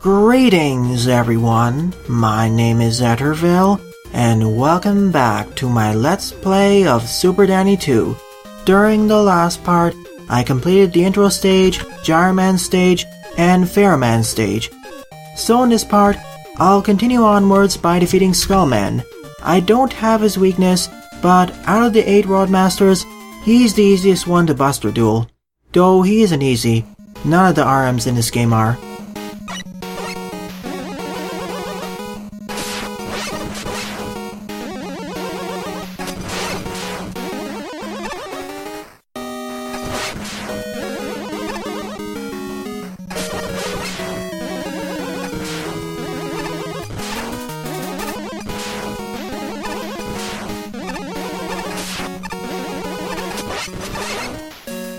Greetings everyone, my name is Etterville, and welcome back to my Let's Play of Super Danny 2. During the last part, I completed the intro stage, Gyro Man stage, and Faro Man stage. So in this part, I'll continue onwards by defeating Skullman. I don't have his weakness, but out of the 8 Rod Masters, he's the easiest one to bust or duel. Though he isn't easy, none of the RMs in this game are.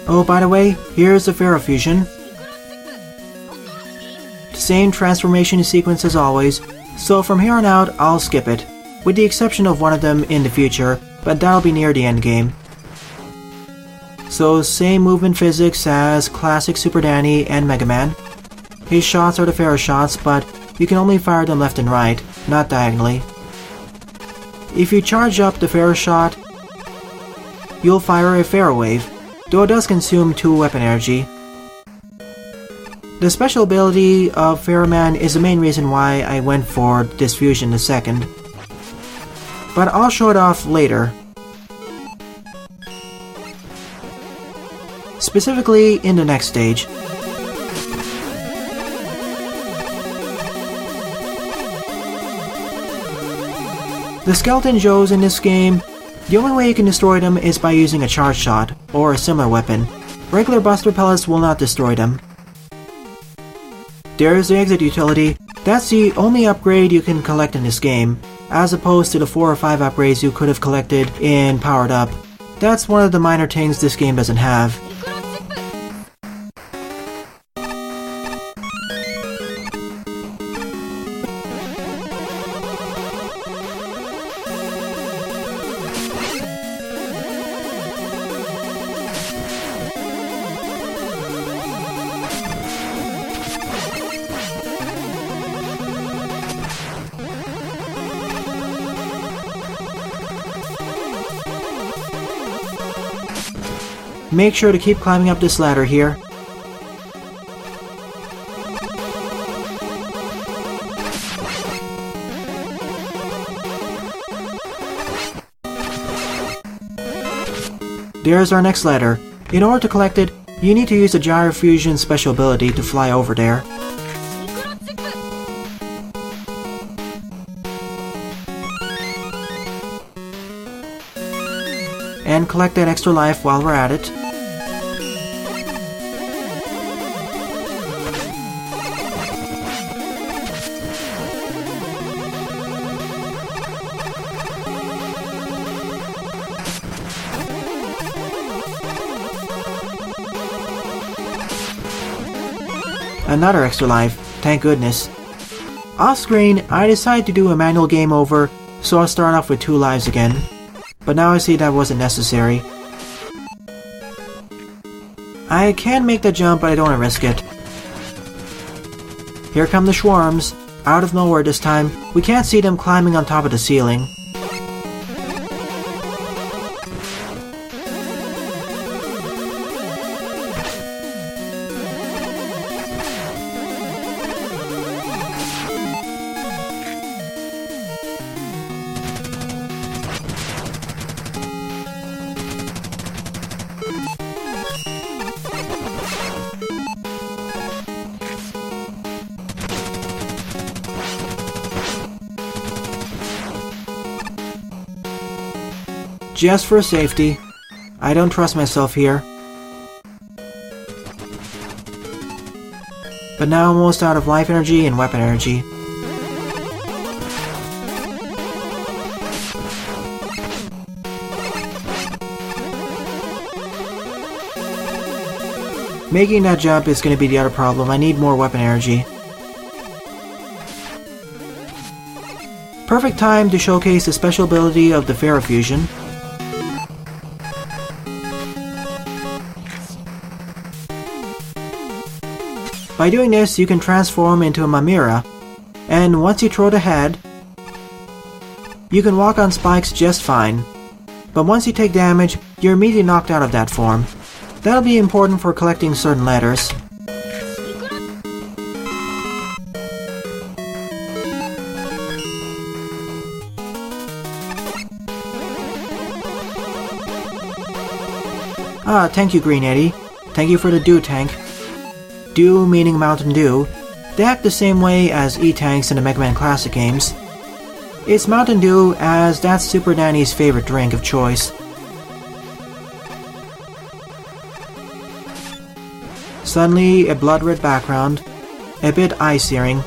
Oh, by the way, here's the Faro Fusion. Same transformation sequence as always, so from here on out I'll skip it, with the exception of one of them in the future, but that'll be near the end game. So same movement physics as classic Super Danny and Mega Man. His shots are the Faro shots, but you can only fire them left and right, not diagonally. If you charge up the Faro shot, you'll fire a Faro wave, though it does consume 2 weapon energy. The special ability of Faro Man is the main reason why I went for this fusion the second, but I'll show it off later. Specifically in the next stage. The Skeleton Joes in this game, the only way you can destroy them is by using a charge shot, or a similar weapon. Regular buster pellets will not destroy them. There's the exit utility. That's the only upgrade you can collect in this game, as opposed to the 4 or 5 upgrades you could have collected in Powered Up. That's one of the minor things this game doesn't have. Make sure to keep climbing up this ladder here. There's our next ladder. In order to collect it, you need to use the Gyro Fusion special ability to fly over there. And collect that extra life while we're at it. Another extra life, thank goodness. Off screen, I decided to do a manual game over, so I'll start off with 2 lives again. But now I see that wasn't necessary. I can make the jump, but I don't want to risk it. Here come the Schwarms, out of nowhere this time. We can't see them climbing on top of the ceiling. Just for safety. I don't trust myself here. But now I'm almost out of life energy and weapon energy. Making that jump is going to be the other problem. I need more weapon energy. Perfect time to showcase the special ability of the Faro Fusion. By doing this, you can transform into a Mamira, and once you throw the head, you can walk on spikes just fine. But once you take damage, you're immediately knocked out of that form. That'll be important for collecting certain letters. Ah, thank you, Green Eddie. Thank you for the Dew tank. Dew meaning Mountain Dew. They act the same way as E-tanks in the Mega Man Classic games. It's Mountain Dew as that's Super Danny's favorite drink of choice. Suddenly, a blood-red background, a bit eye-searing.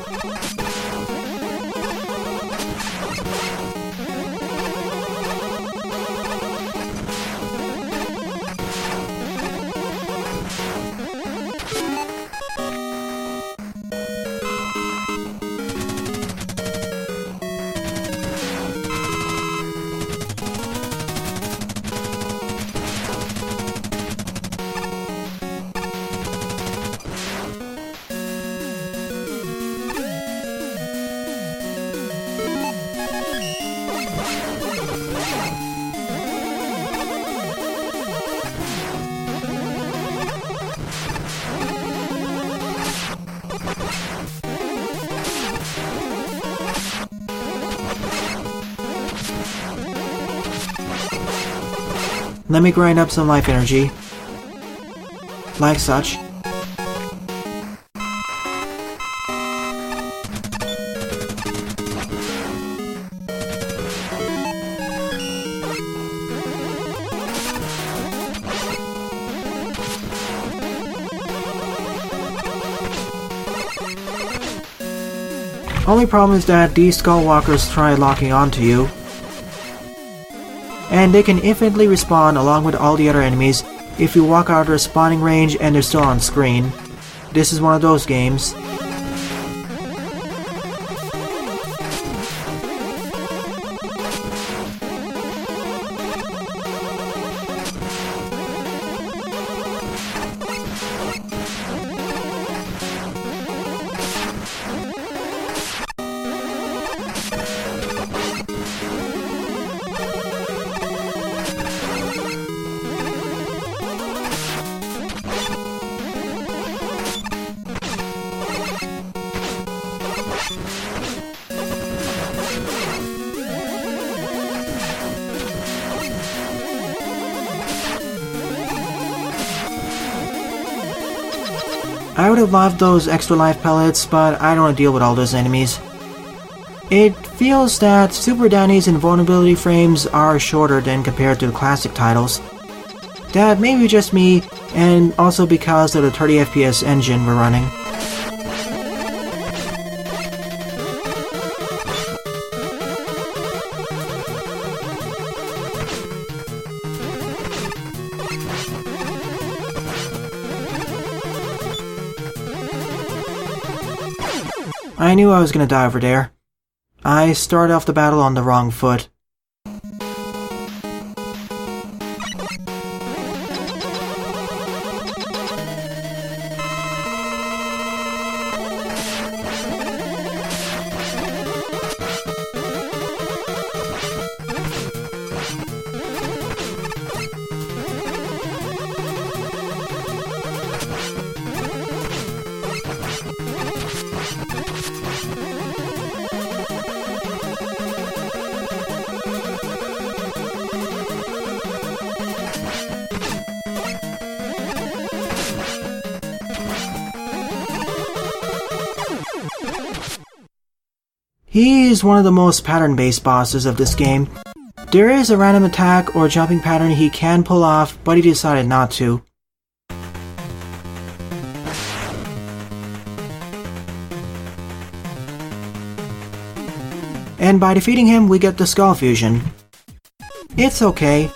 Let me grind up some life energy. Like such. Only problem is that these Skullwalkers try locking onto you, and they can infinitely respawn along with all the other enemies if you walk out of their spawning range and they're still on screen. This is one of those games. I would have loved those extra life pellets, but I don't want to deal with all those enemies. It feels that Super Danny's invulnerability frames are shorter than compared to the classic titles. That may be just me, and also because of the 30 FPS engine we're running. I knew I was gonna die over there. I started off the battle on the wrong foot. He is one of the most pattern-based bosses of this game. There is a random attack or jumping pattern he can pull off, but he decided not to. And by defeating him, we get the Skull Fusion. It's okay.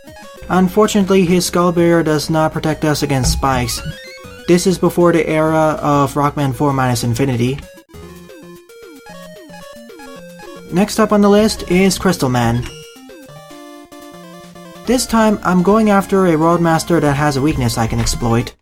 Unfortunately, his Skull Barrier does not protect us against spikes. This is before the era of Rockman 4 - Infinity. Next up on the list is Crystal Man. This time, I'm going after a Roadmaster that has a weakness I can exploit.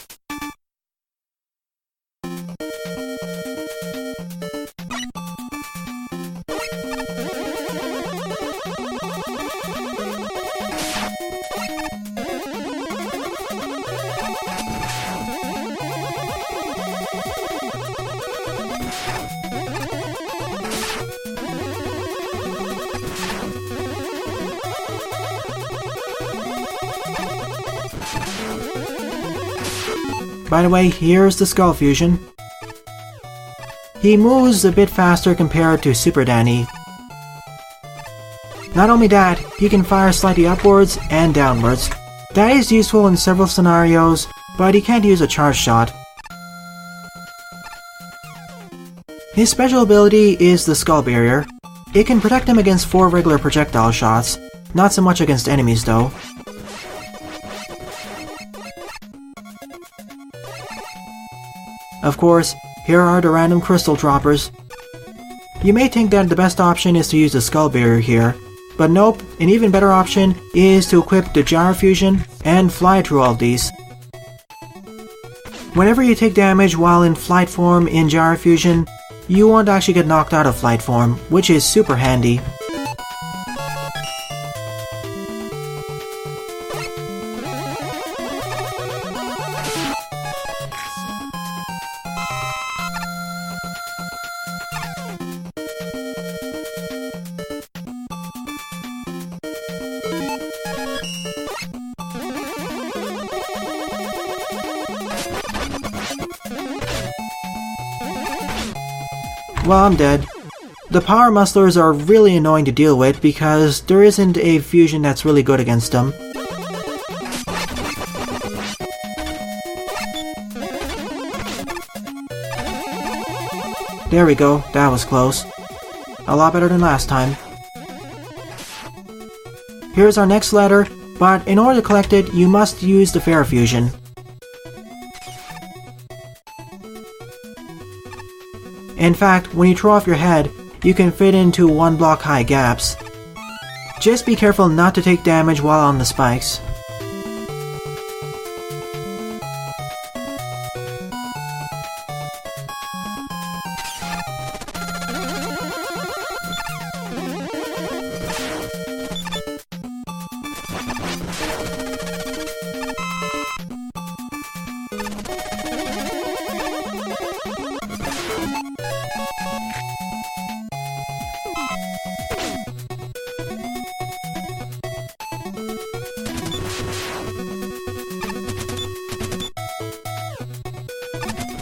By the way, here's the Skull Fusion. He moves a bit faster compared to Super Danny. Not only that, he can fire slightly upwards and downwards. That is useful in several scenarios, but he can't use a charge shot. His special ability is the Skull Barrier. It can protect him against 4 regular projectile shots, not so much against enemies though. Of course, here are the random crystal droppers. You may think that the best option is to use the Skull Barrier here, but nope, an even better option is to equip the Gyro Fusion and fly through all these. Whenever you take damage while in flight form in Gyro Fusion, you won't actually get knocked out of flight form, which is super handy. Well, I'm dead. The power musclers are really annoying to deal with because there isn't a fusion that's really good against them. There we go, that was close. A lot better than last time. Here's our next letter, but in order to collect it, you must use the Faro Fusion. In fact, when you throw off your head, you can fit into 1 block high gaps. Just be careful not to take damage while on the spikes.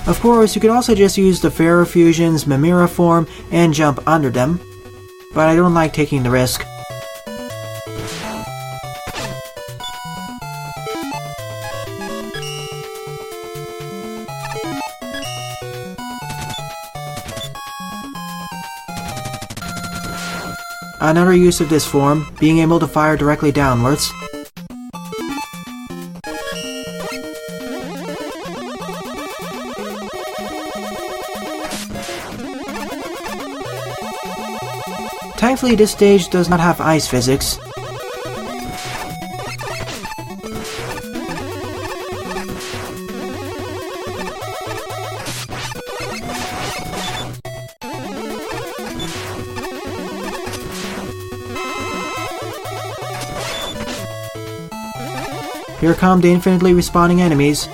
Of course, you could also just use the Faro Fusion's Mimira form and jump under them, but I don't like taking the risk. Another use of this form, being able to fire directly downwards. Thankfully, this stage does not have ice physics. Here come the infinitely respawning enemies.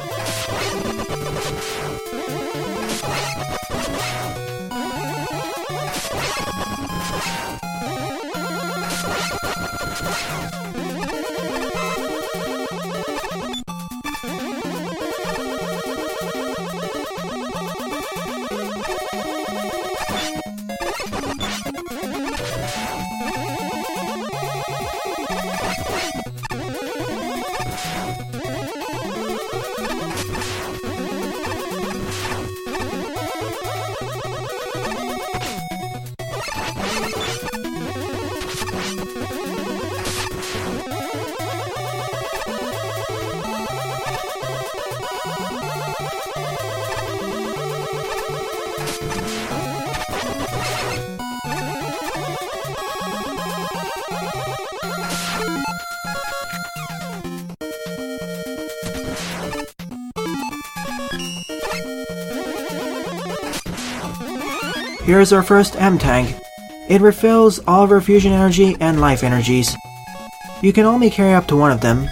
Here's our first M-Tank. It refills all of our fusion energy and life energies. You can only carry up to 1 of them.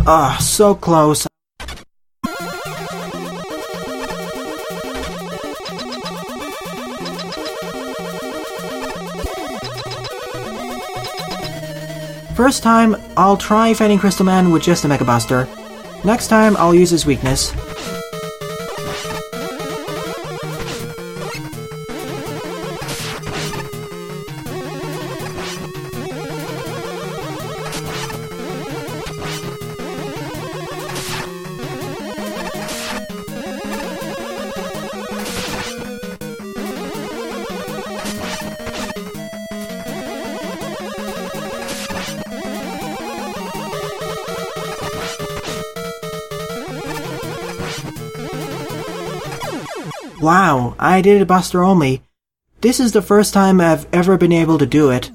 Ugh, so close. First time, I'll try fighting Crystal Man with just a Mega Buster. Next time, I'll use his weakness. Wow, I did a Buster only. This is the first time I've ever been able to do it.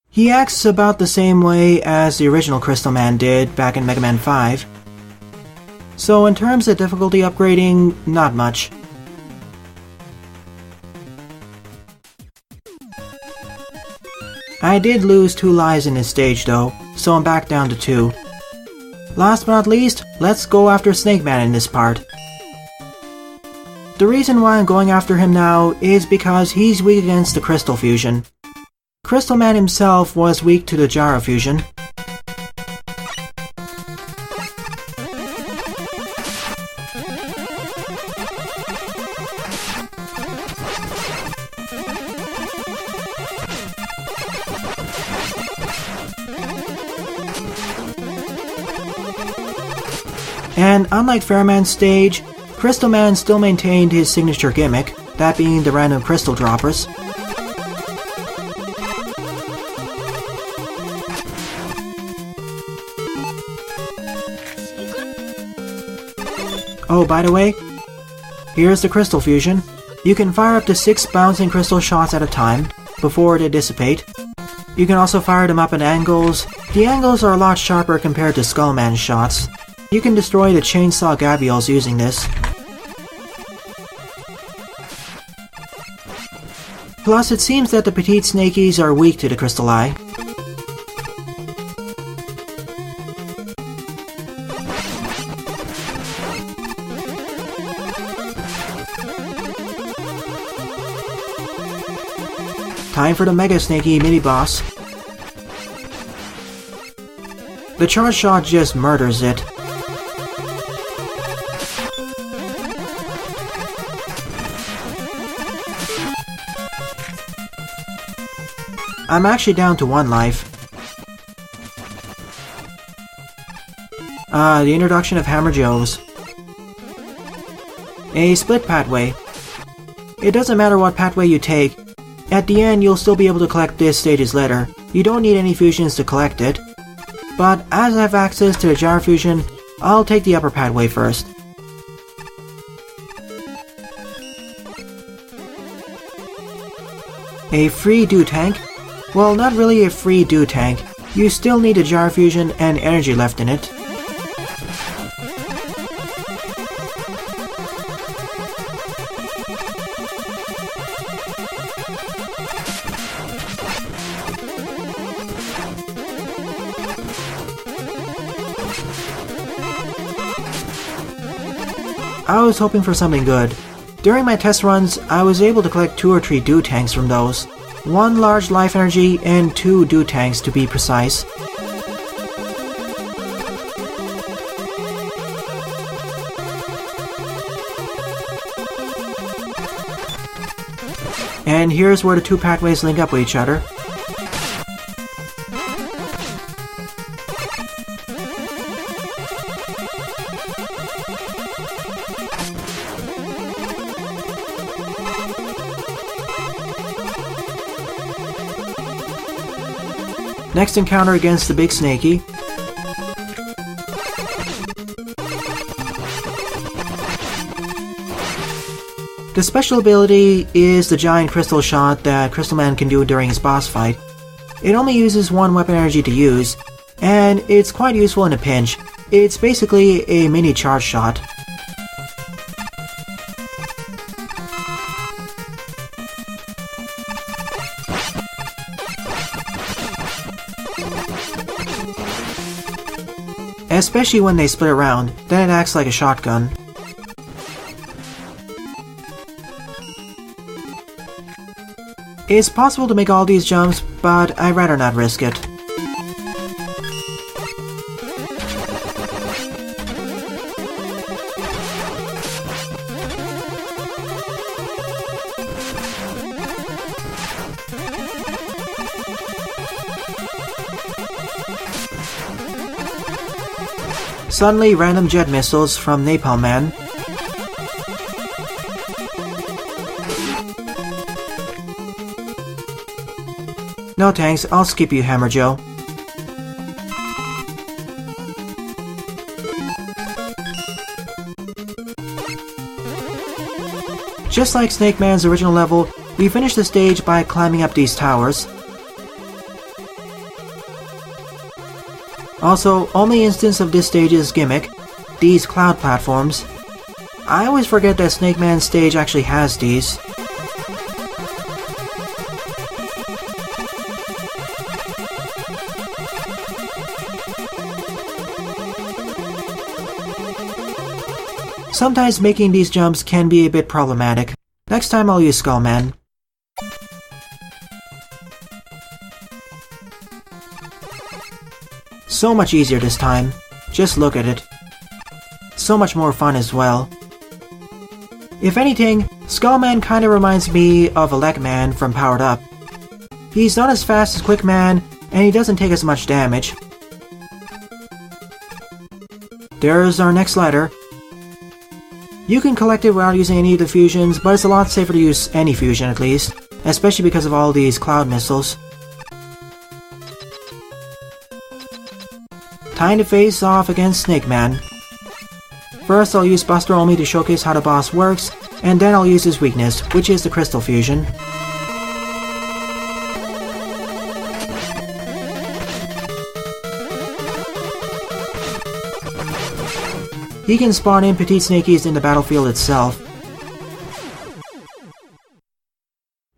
He acts about the same way as the original Crystal Man did back in Mega Man 5. So in terms of difficulty upgrading, not much. I did lose 2 lives in this stage though, so I'm back down to 2. Last but not least, let's go after Snake Man in this part. The reason why I'm going after him now is because he's weak against the Crystal Fusion. Crystal Man himself was weak to the Gyro Fusion. And unlike Faro Man's stage, Crystal Man still maintained his signature gimmick, that being the random crystal droppers. Oh, by the way, here's the Crystal Fusion. You can fire up to 6 bouncing crystal shots at a time, before they dissipate. You can also fire them up at angles. The angles are a lot sharper compared to Skullman's shots. You can destroy the chainsaw Gabioles using this. Plus, it seems that the petite Snakeys are weak to the Crystal Eye. Time for the Mega Snakey mini-boss. The charge shot just murders it. I'm actually down to 1 life. The introduction of Hammer Joes. A split pathway. It doesn't matter what pathway you take, at the end you'll still be able to collect this stage's letter. You don't need any fusions to collect it. But as I have access to the Gyro Fusion, I'll take the upper pathway first. A free dew tank? Well, not really a free dew tank. You still need a Gyro Fusion and energy left in it. I was hoping for something good. During my test runs, I was able to collect 2 or 3 dew tanks from those. 1 large life energy and 2 dew tanks to be precise. And here's where the 2 pathways link up with each other. Next encounter against the big Snakey. The special ability is the giant crystal shot that Crystal Man can do during his boss fight. It only uses 1 weapon energy to use, and it's quite useful in a pinch. It's basically a mini charge shot. especially when they split around, then it acts like a shotgun. It's possible to make all these jumps, but I'd rather not risk it. Suddenly, random jet missiles from Napalm Man. No thanks, I'll skip you, Hammer Joe. Just like Snake Man's original level, we finish the stage by climbing up these towers. Also, only instance of this stage's gimmick, these cloud platforms. I always forget that Snake Man's stage actually has these. Sometimes making these jumps can be a bit problematic. Next time I'll use Skullman. So much easier this time. Just look at it. So much more fun as well. If anything, Skullman kinda reminds me of Elecman from Powered Up. He's not as fast as Quickman, and he doesn't take as much damage. There's our next letter. You can collect it without using any of the fusions, but it's a lot safer to use any fusion at least, especially because of all these cloud missiles. Time to face off against Snake Man. First I'll use Buster Omni to showcase how the boss works, and then I'll use his weakness, which is the Crystal Fusion. He can spawn in Petite Snakeys in the battlefield itself.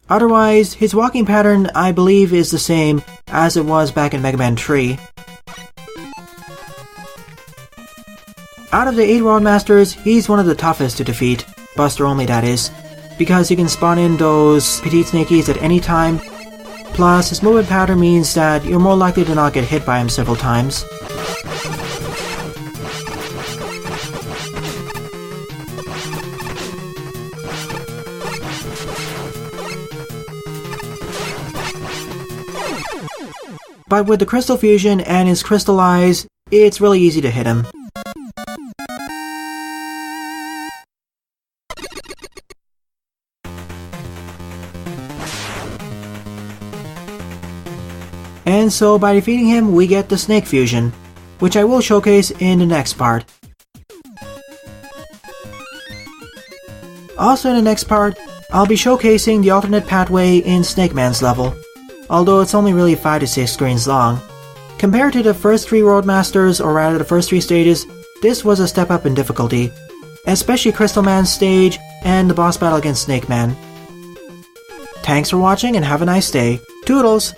Otherwise, his walking pattern I believe is the same as it was back in Mega Man 3. Out of the 8 World Masters, he's one of the toughest to defeat, Buster Only that is, because he can spawn in those Petite Snakeys at any time, plus his movement pattern means that you're more likely to not get hit by him several times. But with the Crystal Fusion and his Crystal Eyes, it's really easy to hit him. And so by defeating him, we get the Snake Fusion, which I will showcase in the next part. Also in the next part, I'll be showcasing the alternate pathway in Snake Man's level, although it's only really 5 to 6 screens long. Compared to the first 3 World Masters, or rather the first 3 stages, this was a step up in difficulty, especially Crystal Man's stage and the boss battle against Snake Man. Thanks for watching and have a nice day. Toodles!